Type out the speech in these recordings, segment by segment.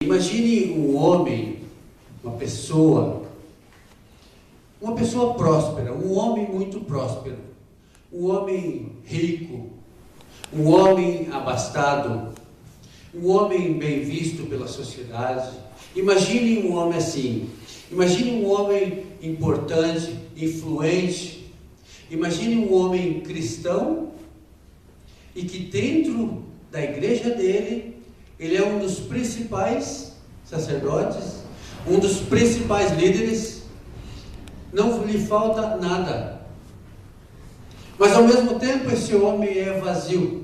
Imagine um homem, uma pessoa próspera, um homem muito próspero, um homem rico, um homem abastado, um homem bem visto pela sociedade. Imagine um homem assim, imagine um homem importante, influente, imagine um homem cristão e que dentro da igreja dele, ele é um dos principais sacerdotes, um dos principais líderes, não lhe falta nada. Mas ao mesmo tempo esse homem é vazio.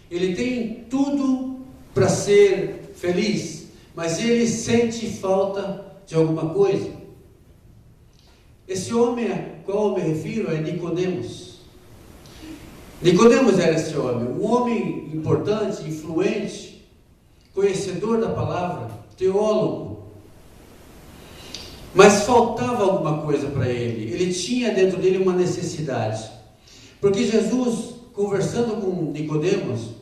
Ele tem tudo para ser feliz, mas ele sente falta de alguma coisa. Esse homem a qual eu me refiro é Nicodemos. Nicodemos era esse homem, um homem importante, influente, conhecedor da palavra, teólogo. Mas faltava alguma coisa para ele. Ele tinha dentro dele uma necessidade. Porque Jesus, conversando com Nicodemos,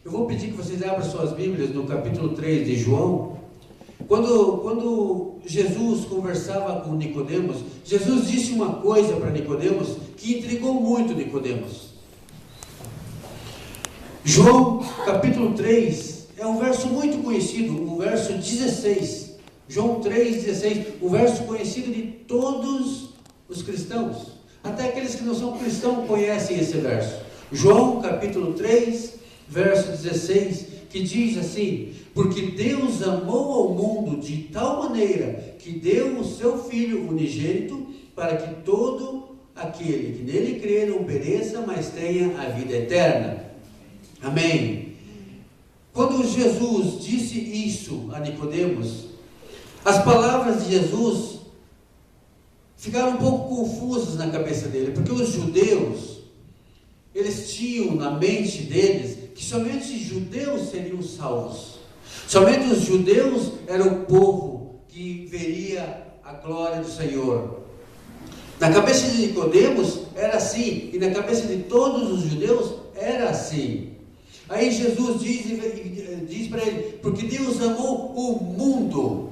eu vou pedir que vocês abram suas Bíblias no capítulo 3 de João. Quando Jesus conversava com Nicodemos, Jesus disse uma coisa para Nicodemos que intrigou muito Nicodemos. João capítulo 3 é um verso muito conhecido, o verso 16. João 3,16, um verso conhecido de todos os cristãos. Até aqueles que não são cristãos conhecem esse verso. João capítulo 3, verso 16, que diz assim: porque Deus amou ao mundo de tal maneira que deu o seu Filho unigênito, para que todo aquele que nele crer não pereça, mas tenha a vida eterna. Amém. Quando Jesus disse isso a Nicodemos, as palavras de Jesus ficaram um pouco confusas na cabeça dele, porque os judeus, eles tinham na mente deles que somente judeus seriam salvos. Somente os judeus eram o povo que veria a glória do Senhor. Na cabeça de Nicodemos era assim, e na cabeça de todos os judeus era assim. Aí Jesus diz para ele: porque Deus amou o mundo.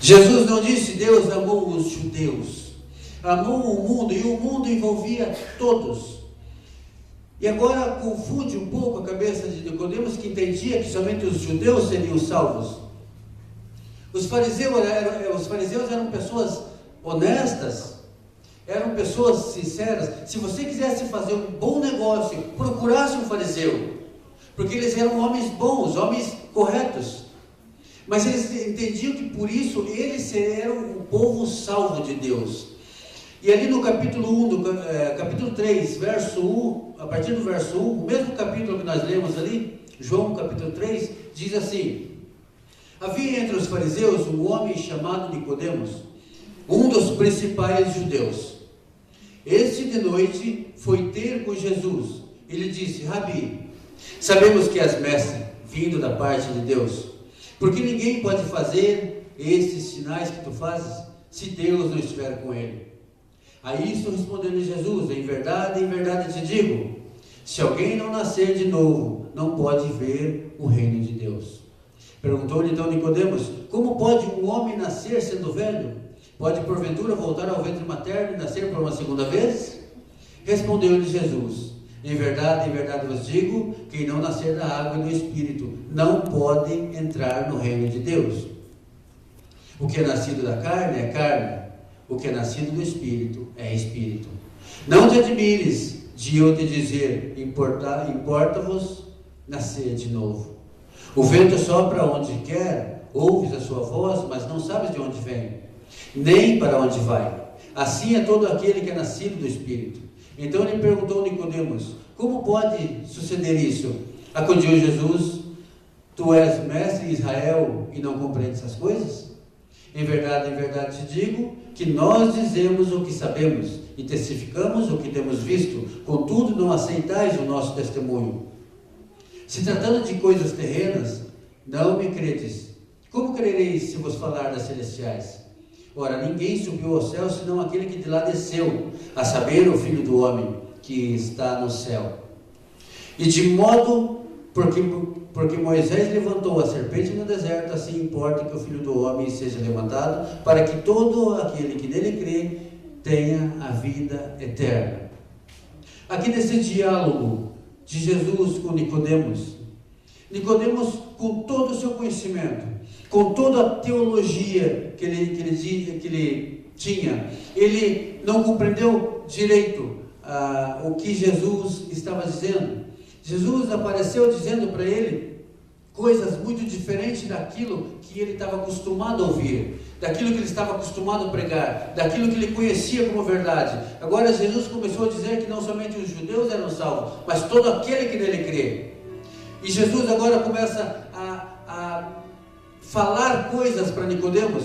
Jesus não disse Deus amou os judeus, amou o mundo, e o mundo envolvia todos. E agora confunde um pouco a cabeça de Nicodemos, que entendia que somente os judeus seriam salvos. Os fariseus eram pessoas honestas, eram pessoas sinceras. Se você quisesse fazer um bom negócio, procurasse um fariseu, porque eles eram homens bons, homens corretos. Mas eles entendiam que por isso eles eram o povo salvo de Deus. E ali no capítulo 1, capítulo 3, verso 1, a partir do verso 1, o mesmo capítulo que nós lemos ali, João capítulo 3, diz assim: havia entre os fariseus um homem chamado Nicodemos, um dos principais judeus. Este de noite foi ter com Jesus. Ele disse: Rabi, sabemos que és mestre, vindo da parte de Deus, porque ninguém pode fazer esses sinais que tu fazes, se Deus não estiver com ele. A isso respondeu-lhe Jesus: em verdade te digo, se alguém não nascer de novo, não pode ver o reino de Deus. Perguntou-lhe então Nicodemos: como pode um homem nascer sendo velho? Pode porventura voltar ao ventre materno e nascer por uma segunda vez? Respondeu-lhe Jesus: em verdade vos digo, quem não nascer da água e do Espírito não pode entrar no reino de Deus. O que é nascido da carne é carne, o que é nascido do Espírito é Espírito. Não te admires de eu te dizer: importa-vos nascer de novo. O vento sopra onde quer, ouves a sua voz, mas não sabes de onde vem, nem para onde vai. Assim é todo aquele que é nascido do Espírito. Então ele perguntou a Nicodemos: como pode suceder isso? Acudiu Jesus: tu és mestre em Israel e não compreendes essas coisas? Em verdade te digo, que nós dizemos o que sabemos e testificamos o que temos visto, contudo não aceitais o nosso testemunho. Se tratando de coisas terrenas, não me credes. Como crereis se vos falar das celestiais? Ora, ninguém subiu ao céu, senão aquele que de lá desceu, a saber, o Filho do Homem, que está no céu. E de modo Porque Moisés levantou a serpente no deserto, assim importa que o Filho do Homem seja levantado, para que todo aquele que nele crê tenha a vida eterna. Aqui nesse diálogo de Jesus com Nicodemos, com todo o seu conhecimento, com toda a teologia que ele tinha, ele não compreendeu direito o que Jesus estava dizendo. Jesus apareceu dizendo para ele coisas muito diferentes daquilo que ele estava acostumado a ouvir, daquilo que ele estava acostumado a pregar, daquilo que ele conhecia como verdade. Agora Jesus começou a dizer que não somente os judeus eram salvos, mas todo aquele que nele crê. E Jesus agora começa a falar coisas para Nicodemos.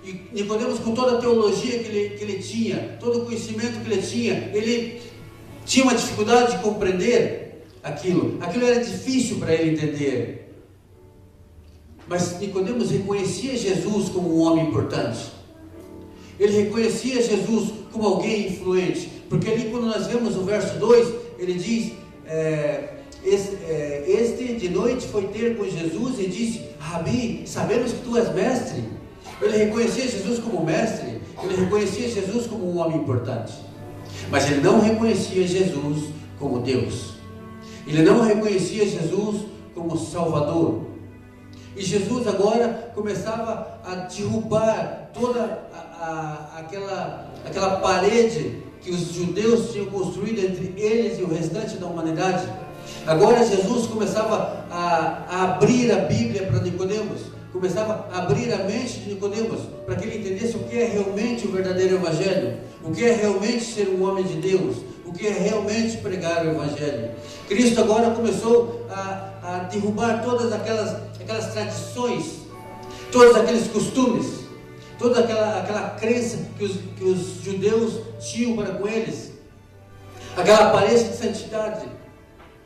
E Nicodemos, com toda a teologia que ele tinha, todo o conhecimento que ele tinha uma dificuldade de compreender aquilo era difícil para ele entender. Mas Nicodemos reconhecia Jesus como um homem importante, ele reconhecia Jesus como alguém influente, porque ali quando nós vemos o verso 2, ele diz, este de noite foi ter com Jesus e disse: Rabi, sabemos que tu és mestre. Ele reconhecia Jesus como mestre, ele reconhecia Jesus como um homem importante, mas ele não reconhecia Jesus como Deus, ele não reconhecia Jesus como Salvador. E Jesus agora começava a derrubar toda aquela parede que os judeus tinham construído entre eles e o restante da humanidade. Agora Jesus começava a abrir a Bíblia para Nicodemos, começava a abrir a mente de Nicodemos, para que ele entendesse o que é realmente o verdadeiro Evangelho, o que é realmente ser um homem de Deus, o que é realmente pregar o Evangelho. Cristo agora começou a derrubar todas aquelas tradições, todos aqueles costumes, toda aquela crença que os judeus tinham para com eles, aquela aparência de santidade,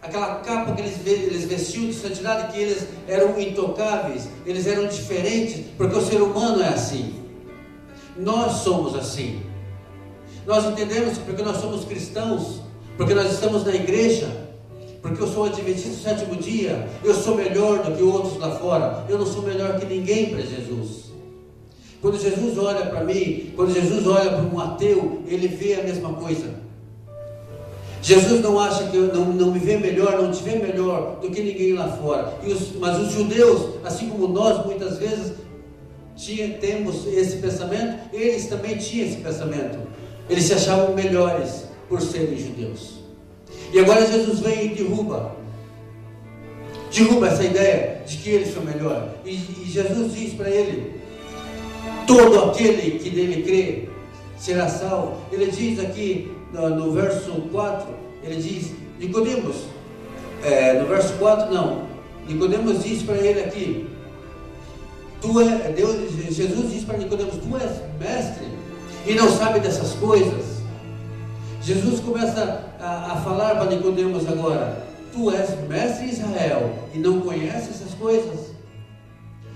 aquela capa que eles vestiam de santidade, que eles eram intocáveis, eles eram diferentes, porque o ser humano é assim. Nós somos assim. Nós entendemos que porque nós somos cristãos, porque nós estamos na igreja, porque eu sou adventista do sétimo dia, eu sou melhor do que outros lá fora. Eu não sou melhor que ninguém para Jesus. Quando Jesus olha para mim, quando Jesus olha para um ateu, ele vê a mesma coisa. Jesus não acha que eu não me vê melhor, não te vê melhor do que ninguém lá fora. Mas os judeus, assim como nós muitas vezes temos esse pensamento, eles também tinham esse pensamento. Eles se achavam melhores por serem judeus. E agora Jesus vem e derruba essa ideia de que eles são melhores. E Jesus diz para ele: todo aquele que nele crê será salvo. Ele diz aqui no verso 4, ele diz, Nicodemos, no verso 4 não, Nicodemos diz para ele aqui, Jesus diz para Nicodemos: tu és mestre e não sabe dessas coisas. Jesus começa a falar para Nicodemos agora: tu és mestre em Israel e não conhece essas coisas?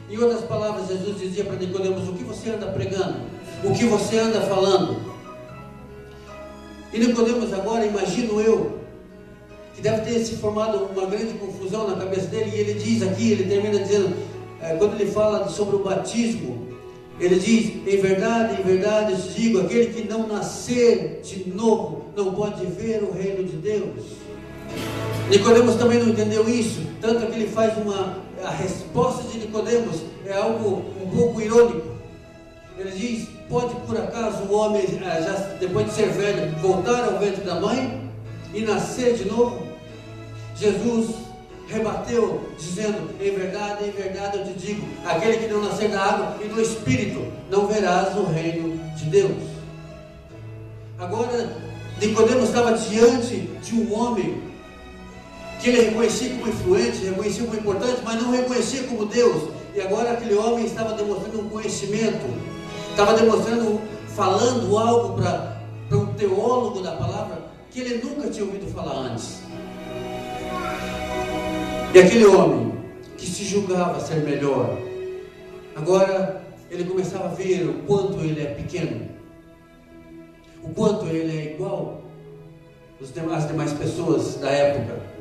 Em outras palavras, Jesus dizia para Nicodemos: o que você anda pregando? O que você anda falando? E Nicodemos agora, imagino eu, que deve ter se formado uma grande confusão na cabeça dele. E ele diz aqui, ele termina dizendo, quando ele fala sobre o batismo, ele diz: em verdade eu te digo, aquele que não nascer de novo não pode ver o reino de Deus. Nicodemos também não entendeu isso, tanto que ele faz a resposta de Nicodemos é algo um pouco irônico. Ele diz: pode por acaso o homem, já depois de ser velho, voltar ao ventre da mãe e nascer de novo? Jesus rebateu, dizendo: em verdade eu te digo, aquele que não nascer da água e do Espírito não verás o reino de Deus. Agora Nicodemos estava diante de um homem que ele reconhecia como influente, reconhecia como importante, mas não reconhecia como Deus. E agora aquele homem estava demonstrando um conhecimento, estava demonstrando, falando algo para um teólogo da palavra que ele nunca tinha ouvido falar antes. E aquele homem que se julgava ser melhor, agora ele começava a ver o quanto ele é pequeno, o quanto ele é igual às demais pessoas da época.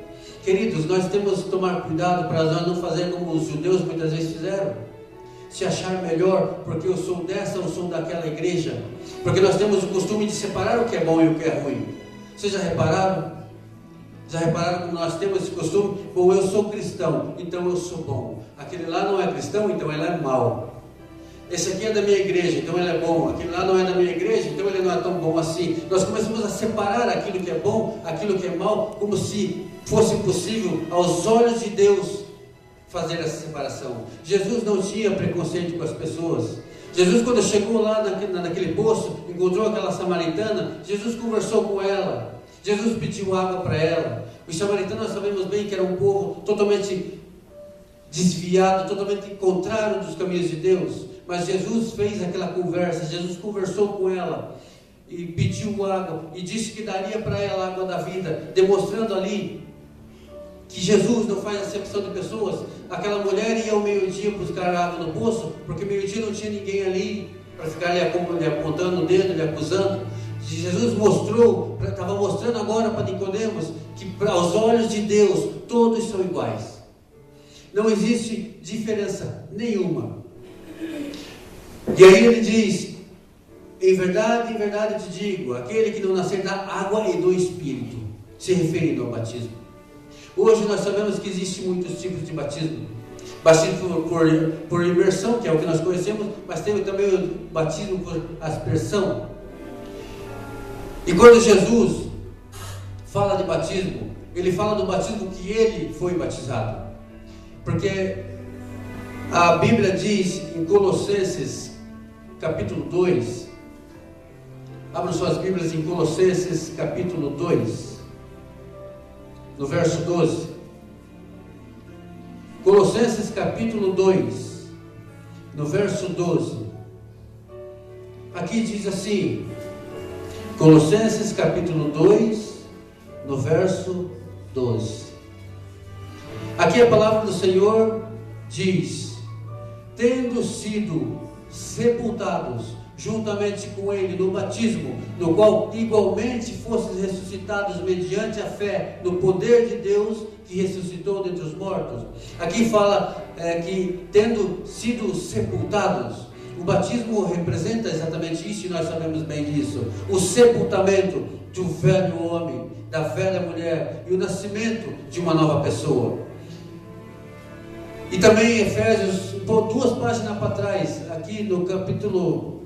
Queridos, nós temos que tomar cuidado para nós não fazer como os judeus muitas vezes fizeram. Se achar melhor, porque eu sou dessa ou sou daquela igreja. Porque nós temos o costume de separar o que é bom e o que é ruim. Vocês já repararam? Já repararam como nós temos esse costume? Bom, eu sou cristão, então eu sou bom. Aquele lá não é cristão, então ele é mau. Esse aqui é da minha igreja, então ele é bom. Aquele lá não é da minha igreja, então ele não é tão bom assim. Nós começamos a separar aquilo que é bom, aquilo que é mal, como se fosse possível, aos olhos de Deus, fazer essa separação. Jesus não tinha preconceito com as pessoas. Jesus, quando chegou lá naquele poço, encontrou aquela samaritana, Jesus conversou com ela. Jesus pediu água para ela. Os samaritanos, nós sabemos bem que era um povo totalmente desviado, totalmente contrário dos caminhos de Deus. Mas Jesus fez aquela conversa, Jesus conversou com ela e pediu água e disse que daria para ela a água da vida, demonstrando ali que Jesus não faz acepção de pessoas. Aquela mulher ia ao meio-dia buscar água no poço, porque meio-dia não tinha ninguém ali para ficar lhe apontando o dedo, lhe acusando. Jesus estava mostrando agora para Nicodemos que aos olhos de Deus todos são iguais. Não existe diferença nenhuma. E aí ele diz: em verdade eu te digo, aquele que não nascer da água e do Espírito, se referindo ao batismo. Hoje nós sabemos que existem muitos tipos de batismo. Batismo por imersão, que é o que nós conhecemos, mas tem também o batismo por aspersão. E quando Jesus fala de batismo, ele fala do batismo que ele foi batizado. Porque a Bíblia diz em Colossenses capítulo 2, abram suas Bíblias em Colossenses capítulo 2, no verso 12. Colossenses capítulo 2, no verso 12. Aqui diz assim, Colossenses capítulo 2, no verso 12. Aqui a palavra do Senhor diz: tendo sido sepultados juntamente com ele no batismo, no qual igualmente fostes ressuscitados mediante a fé no poder de Deus que ressuscitou dentre os mortos. Aqui fala que tendo sido sepultados, o batismo representa exatamente isso, e nós sabemos bem disso: o sepultamento do velho homem, da velha mulher, e o nascimento de uma nova pessoa. E também em Efésios, duas páginas para trás, aqui no capítulo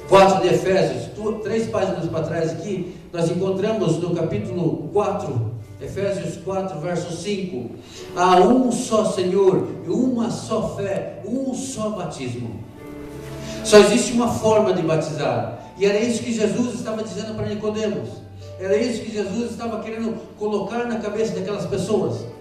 4 de Efésios, 3 páginas para trás aqui, nós encontramos no capítulo 4, Efésios 4, verso 5, há um só Senhor, e uma só fé, um só batismo. Só existe uma forma de batizar, e era isso que Jesus estava dizendo para Nicodemos, era isso que Jesus estava querendo colocar na cabeça daquelas pessoas.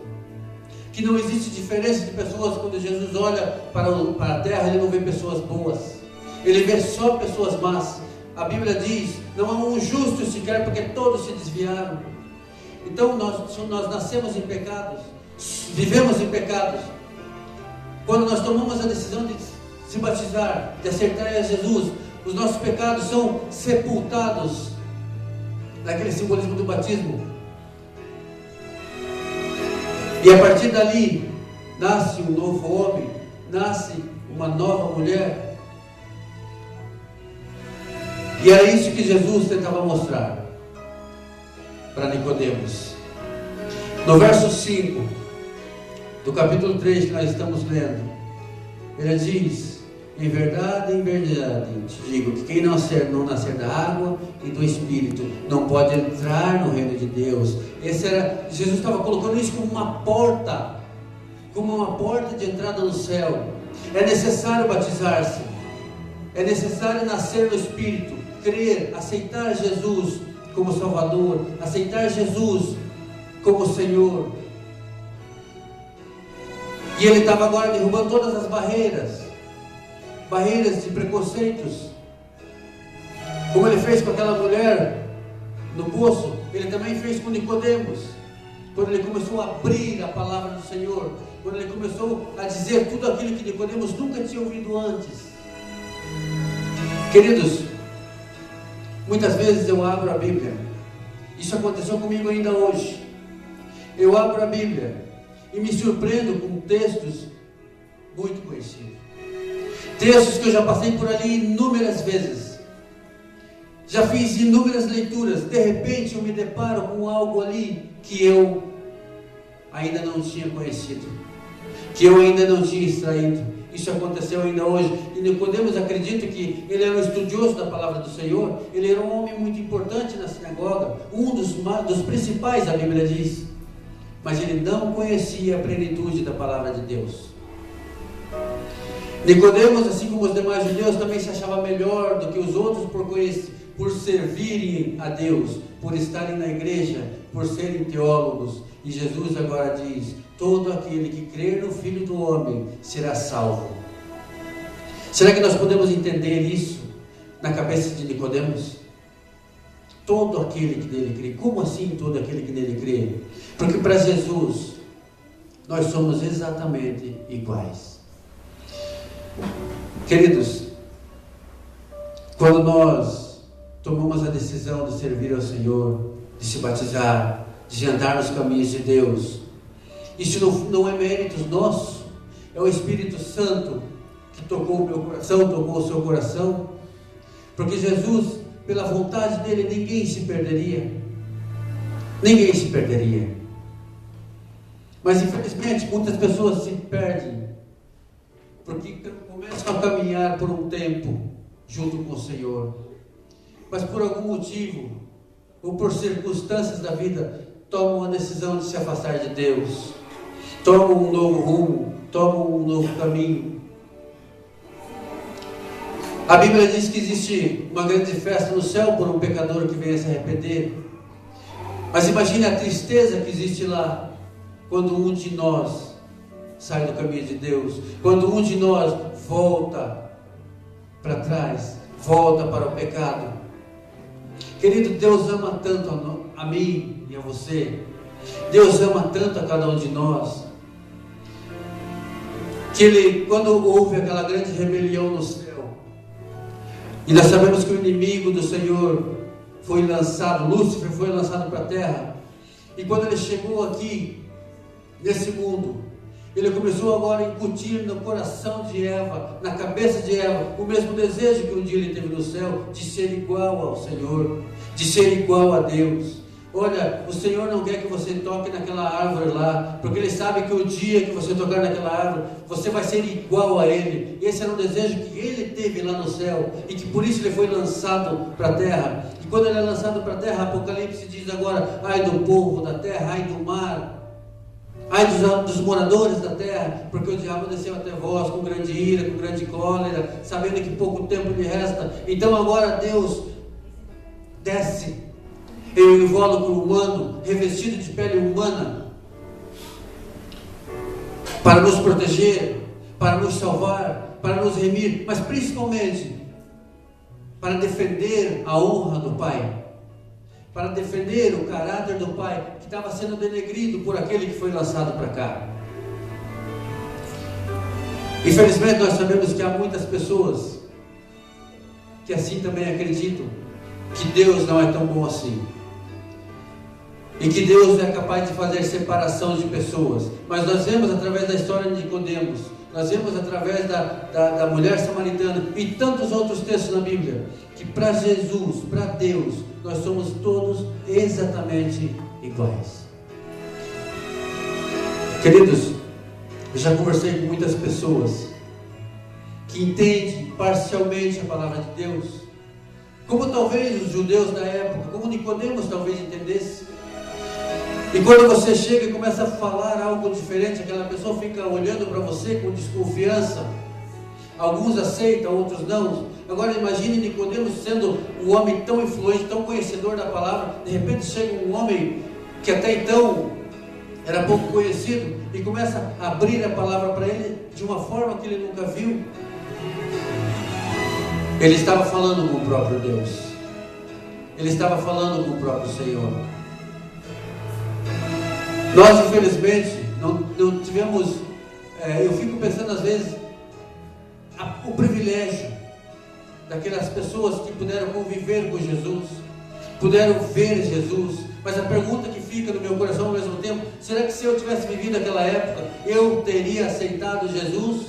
Que não existe diferença de pessoas. Quando Jesus olha para a terra, ele não vê pessoas boas, ele vê só pessoas más. A Bíblia diz: não há um justo sequer, porque todos se desviaram. Então nós nascemos em pecados, vivemos em pecados. Quando nós tomamos a decisão de se batizar, de aceitar a Jesus, os nossos pecados são sepultados naquele simbolismo do batismo. E a partir dali, nasce um novo homem, nasce uma nova mulher. E era isso que Jesus tentava mostrar para Nicodemos. No verso 5 do capítulo 3 que nós estamos lendo, ele diz: em verdade te digo que quem não nascer da água e do Espírito não pode entrar no reino de Deus. Jesus estava colocando isso como uma porta de entrada no céu. É necessário batizar-se, é necessário nascer no Espírito, crer, aceitar Jesus como Salvador, aceitar Jesus como Senhor. E ele estava agora derrubando todas as barreiras de preconceitos, como ele fez com aquela mulher no poço. Ele também fez com Nicodemos, quando ele começou a abrir a palavra do Senhor, quando ele começou a dizer tudo aquilo que Nicodemos nunca tinha ouvido antes. Queridos, muitas vezes eu abro a Bíblia, isso aconteceu comigo ainda hoje. eu abro a Bíblia e me surpreendo com textos muito conhecidos. Textos que eu já passei por ali inúmeras vezes. Já fiz inúmeras leituras. De repente eu me deparo com algo ali que eu ainda não tinha conhecido, que eu ainda não tinha extraído. Isso aconteceu ainda hoje. E Nicodemos acredita que ele era um estudioso da palavra do Senhor. Ele era um homem muito importante na sinagoga, um dos principais, a Bíblia diz. Mas ele não conhecia a plenitude da palavra de Deus. Nicodemos, assim como os demais judeus, também se achava melhor do que os outros por servirem a Deus, por estarem na igreja, por serem teólogos. E Jesus agora diz: todo aquele que crer no Filho do Homem será salvo. Será que nós podemos entender isso na cabeça de Nicodemos? Todo aquele que nele crê. Como assim todo aquele que nele crê? Porque para Jesus nós somos exatamente iguais. Queridos, quando nós tomamos a decisão de servir ao Senhor, de se batizar, de andar nos caminhos de Deus, isso não é mérito nosso, é o Espírito Santo que tocou o meu coração, tocou o seu coração, porque Jesus, pela vontade dele, ninguém se perderia, mas infelizmente muitas pessoas se perdem, porque começam a caminhar por um tempo junto com o Senhor, mas por algum motivo, ou por circunstâncias da vida, tomam a decisão de se afastar de Deus, tomam um novo rumo, tomam um novo caminho. A Bíblia diz que existe uma grande festa no céu por um pecador que venha se arrepender. Mas imagine a tristeza que existe lá, quando um de nós sai do caminho de Deus, quando um de nós volta para trás, volta para o pecado. Querido, Deus ama tanto a mim e a você, Deus ama tanto a cada um de nós, que Ele, quando houve aquela grande rebelião no céu, e nós sabemos que o inimigo do Senhor foi lançado, Lúcifer foi lançado para a terra, e quando ele chegou aqui, nesse mundo, ele começou agora a incutir no coração de Eva, na cabeça de Eva, o mesmo desejo que um dia ele teve no céu, de ser igual ao Senhor, de ser igual a Deus. Olha, o Senhor não quer que você toque naquela árvore lá, porque Ele sabe que o dia que você tocar naquela árvore, você vai ser igual a Ele. Esse era um desejo que Ele teve lá no céu, e que por isso Ele foi lançado para a terra. E quando Ele é lançado para a terra, Apocalipse diz agora: ai do povo da terra, ai do mar, ai dos moradores da terra, porque o diabo desceu até vós com grande ira, com grande cólera, sabendo que pouco tempo lhe resta. Então agora Deus desce em um invólucro humano, revestido de pele humana, para nos proteger, para nos salvar, para nos remir, mas principalmente para defender a honra do Pai, para defender o caráter do Pai, que estava sendo denegrido por aquele que foi lançado para cá. Infelizmente nós sabemos que há muitas pessoas que assim também acreditam que Deus não é tão bom assim, e que Deus é capaz de fazer separação de pessoas. Mas nós vemos através da história de Nicodemos, nós vemos através da mulher samaritana e tantos outros textos na Bíblia, que para Jesus, para Deus, nós somos todos exatamente iguais. Queridos, eu já conversei com muitas pessoas que entendem parcialmente a palavra de Deus, como talvez os judeus da época, como Nicodemos talvez entendesse. E quando você chega e começa a falar algo diferente, aquela pessoa fica olhando para você com desconfiança. Alguns aceitam, outros não. Agora imagine Nicodemos sendo um homem tão influente, tão conhecedor da palavra. De repente chega um homem que até então era pouco conhecido e começa a abrir a palavra para ele de uma forma que ele nunca viu. Ele estava falando com o próprio Deus, ele estava falando com o próprio Senhor. Nós infelizmente não tivemos, eu fico pensando às vezes, o privilégio daquelas pessoas que puderam conviver com Jesus, puderam ver Jesus, mas a pergunta que fica no meu coração ao mesmo tempo. Será que se eu tivesse vivido aquela época, eu teria aceitado Jesus?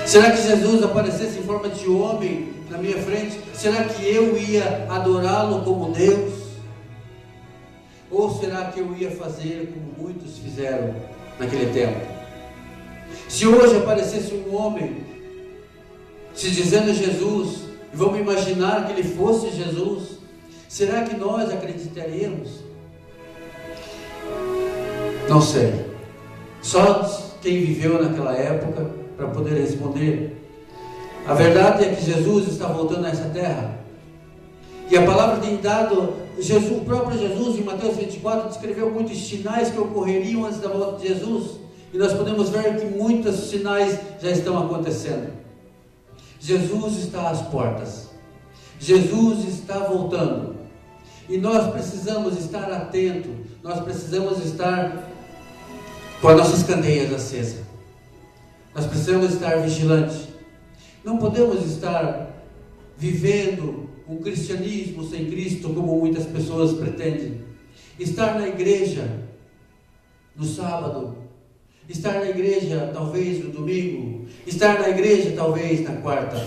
Será que Jesus aparecesse em forma de homem na minha frente? Será que eu ia adorá-lo como Deus? Ou será que eu ia fazer como muitos fizeram naquele tempo? Se hoje aparecesse um homem se dizendo Jesus, e vamos imaginar que ele fosse Jesus, será que nós acreditaríamos? Não sei. Só quem viveu naquela época para poder responder. A verdade é que Jesus está voltando a essa terra. E a palavra tem dado, o próprio Jesus em Mateus 24 descreveu muitos sinais que ocorreriam antes da volta de Jesus. E nós podemos ver que muitos sinais já estão acontecendo. Jesus está às portas. Jesus está voltando. E nós precisamos estar atentos. Nós precisamos estar com as nossas candeias acesas. Nós precisamos estar vigilantes. Não podemos estar vivendo um cristianismo sem Cristo, como muitas pessoas pretendem. Estar na igreja no sábado, estar na igreja talvez no domingo, estar na igreja talvez na quarta,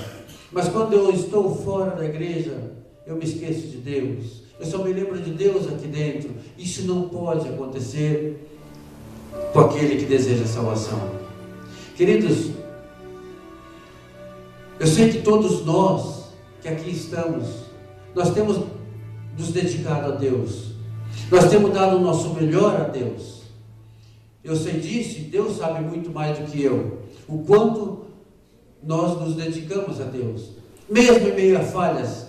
mas quando eu estou fora da igreja, eu me esqueço de Deus, eu só me lembro de Deus aqui dentro. Isso não pode acontecer com aquele que deseja salvação. Queridos, eu sei que todos nós que aqui estamos, nós temos nos dedicado a Deus, nós temos dado o nosso melhor a Deus. Eu sei disso, e Deus sabe muito mais do que eu, o quanto nós nos dedicamos a Deus, mesmo em meio a falhas,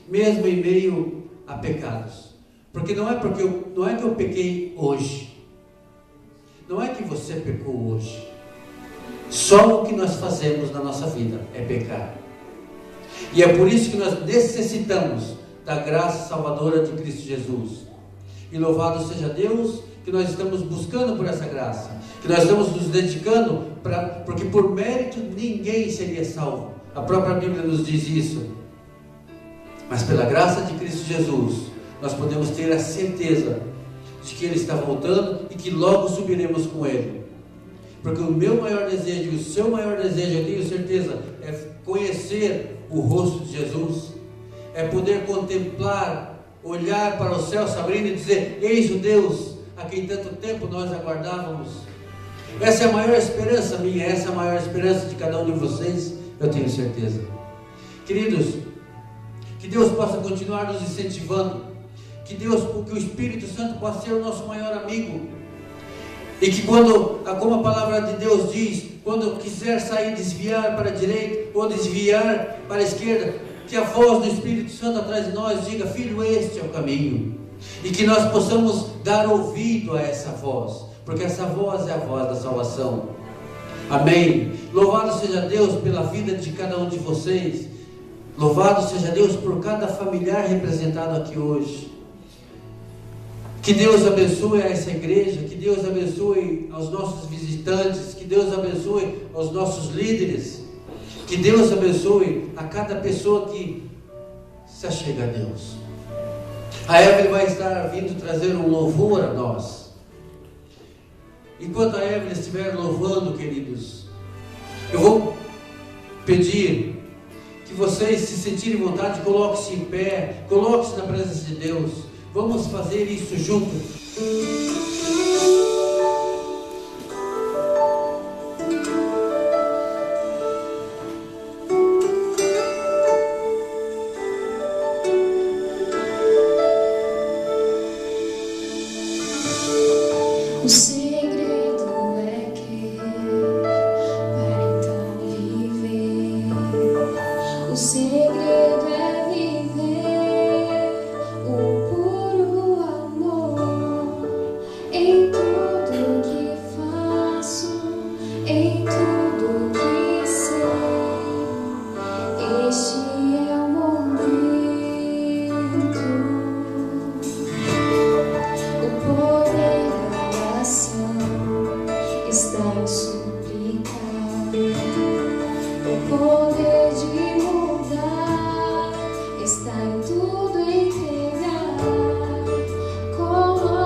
mesmo em meio a pecados, porque não é que eu pequei hoje, não é que você pecou hoje, só o que nós fazemos na nossa vida é pecar. E é por isso que nós necessitamos da graça salvadora de Cristo Jesus. E louvado seja Deus que nós estamos buscando por essa graça, que nós estamos nos dedicando, porque por mérito ninguém seria salvo. A própria Bíblia nos diz isso. Mas pela graça de Cristo Jesus, nós podemos ter a certeza de que Ele está voltando e que logo subiremos com Ele. Porque o meu maior desejo e o seu maior desejo, eu tenho certeza, é conhecer o rosto de Jesus, é poder contemplar, olhar para o céu se abrindo e dizer: eis o Deus a quem tanto tempo nós aguardávamos. Essa é a maior esperança minha, essa é a maior esperança de cada um de vocês, eu tenho certeza. Queridos, que Deus possa continuar nos incentivando, que o Espírito Santo possa ser o nosso maior amigo, e que como a palavra de Deus diz, quando quiser sair, desviar para a direita ou desviar para a esquerda, que a voz do Espírito Santo atrás de nós diga: filho, este é o caminho. E que nós possamos dar ouvido a essa voz, porque essa voz é a voz da salvação. Amém. Louvado seja Deus pela vida de cada um de vocês. Louvado seja Deus por cada familiar representado aqui hoje. Que Deus abençoe a essa igreja, que Deus abençoe aos nossos visitantes, que Deus abençoe aos nossos líderes, que Deus abençoe a cada pessoa que se achega a Deus. A Evelyn vai estar vindo trazer um louvor a nós. Enquanto a Evelyn estiver louvando, queridos, eu vou pedir que vocês, se sentirem vontade, coloquem-se em pé, coloquem-se na presença de Deus. Vamos fazer isso juntos. O segredo é que para então viver, o segredo é viver o puro amor em tudo que faço, em tudo que sei. Este é o momento, o poder está em suplicar, o poder de mudar está em tudo entregar. Coloque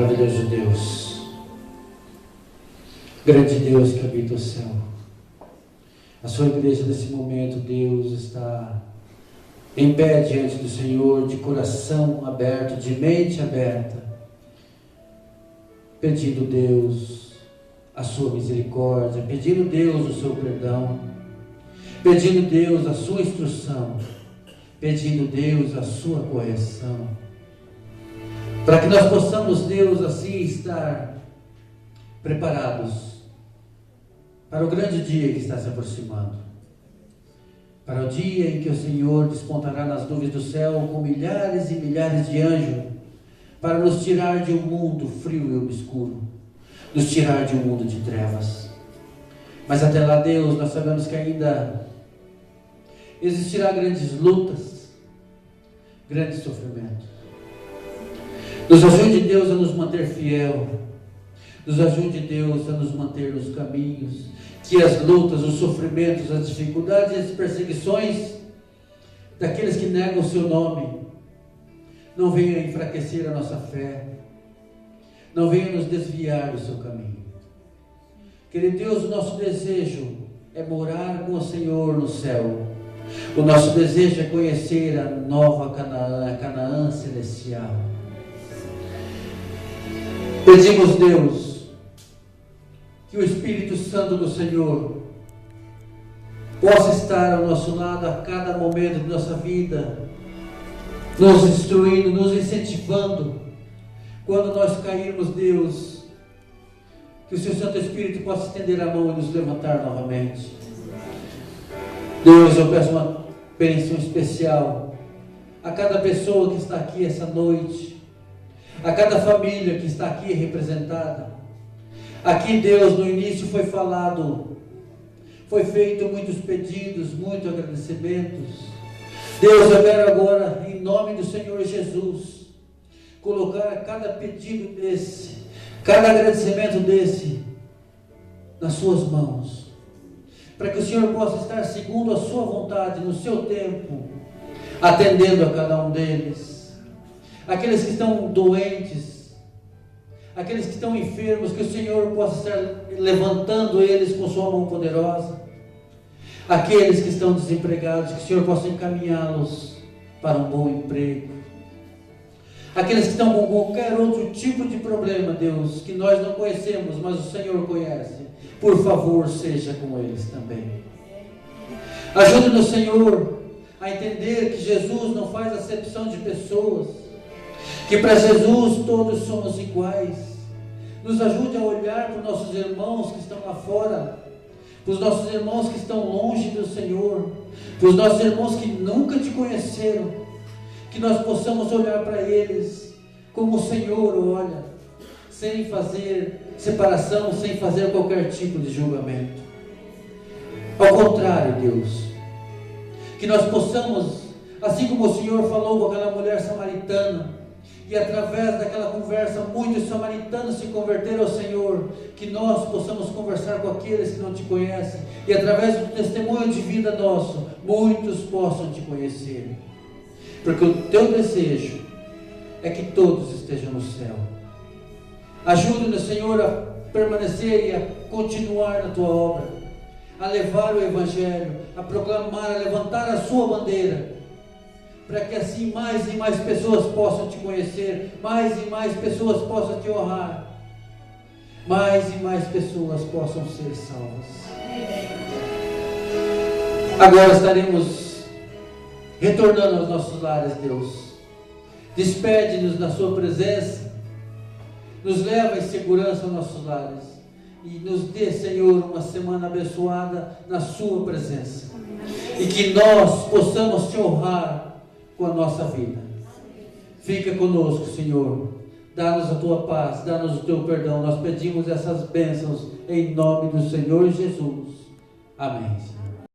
Maravilhoso Deus, grande Deus que habita o céu, a sua igreja nesse momento, Deus, está em pé diante do Senhor, de coração aberto, de mente aberta, pedindo, Deus, a sua misericórdia, pedindo, Deus, o seu perdão, pedindo, Deus, a sua instrução, pedindo, Deus, a sua correção, para que nós possamos, Deus, assim estar preparados para o grande dia que está se aproximando, para o dia em que o Senhor despontará nas nuvens do céu com milhares e milhares de anjos, para nos tirar de um mundo frio e obscuro, nos tirar de um mundo de trevas. Mas até lá, Deus, nós sabemos que ainda existirá grandes lutas, grandes sofrimentos. Nos ajude, Deus, a nos manter fiel. Nos ajude, Deus, a nos manter nos caminhos. Que as lutas, os sofrimentos, as dificuldades e as perseguições daqueles que negam o seu nome não venham enfraquecer a nossa fé, não venham nos desviar do seu caminho. Querido Deus, o nosso desejo é morar com o Senhor no céu. O nosso desejo é conhecer a nova Canaã, a Canaã celestial. Pedimos, Deus, que o Espírito Santo do Senhor possa estar ao nosso lado a cada momento de nossa vida, nos instruindo, nos incentivando. Quando nós cairmos, Deus, que o seu Santo Espírito possa estender a mão e nos levantar novamente. Deus, eu peço uma bênção especial a cada pessoa que está aqui essa noite, a cada família que está aqui representada. Aqui, Deus, no início foi falado, foi feito muitos pedidos, muitos agradecimentos. Deus, eu quero agora, em nome do Senhor Jesus, colocar cada pedido desse, cada agradecimento desse, nas suas mãos, para que o Senhor possa estar segundo a sua vontade, no seu tempo, atendendo a cada um deles. Aqueles que estão doentes, aqueles que estão enfermos, que o Senhor possa estar levantando eles com sua mão poderosa. Aqueles que estão desempregados, que o Senhor possa encaminhá-los para um bom emprego. Aqueles que estão com qualquer outro tipo de problema, Deus, que nós não conhecemos, mas o Senhor conhece, por favor, seja com eles também. Ajude-nos, Senhor, a entender que Jesus não faz acepção de pessoas, que para Jesus todos somos iguais. Nos ajude a olhar para os nossos irmãos que estão lá fora, para os nossos irmãos que estão longe do Senhor, para os nossos irmãos que nunca te conheceram, que nós possamos olhar para eles como o Senhor olha, sem fazer separação, sem fazer qualquer tipo de julgamento. Ao contrário, Deus, que nós possamos, assim como o Senhor falou com aquela mulher samaritana, e através daquela conversa muitos samaritanos se converteram ao Senhor, que nós possamos conversar com aqueles que não te conhecem, e através do testemunho de vida nosso, muitos possam te conhecer, porque o teu desejo é que todos estejam no céu. Ajude-nos, Senhor, a permanecer e a continuar na tua obra, a levar o Evangelho, a proclamar, a levantar a sua bandeira, para que assim mais e mais pessoas possam te conhecer, mais e mais pessoas possam te honrar, mais e mais pessoas possam ser salvas. Agora estaremos retornando aos nossos lares, Deus. Despede-nos da sua presença, nos leva em segurança aos nossos lares e nos dê, Senhor, uma semana abençoada na sua presença, e que nós possamos te honrar com a nossa vida. Fica conosco, Senhor. Dá-nos a tua paz, dá-nos o teu perdão. Nós pedimos essas bênçãos em nome do Senhor Jesus. Amém.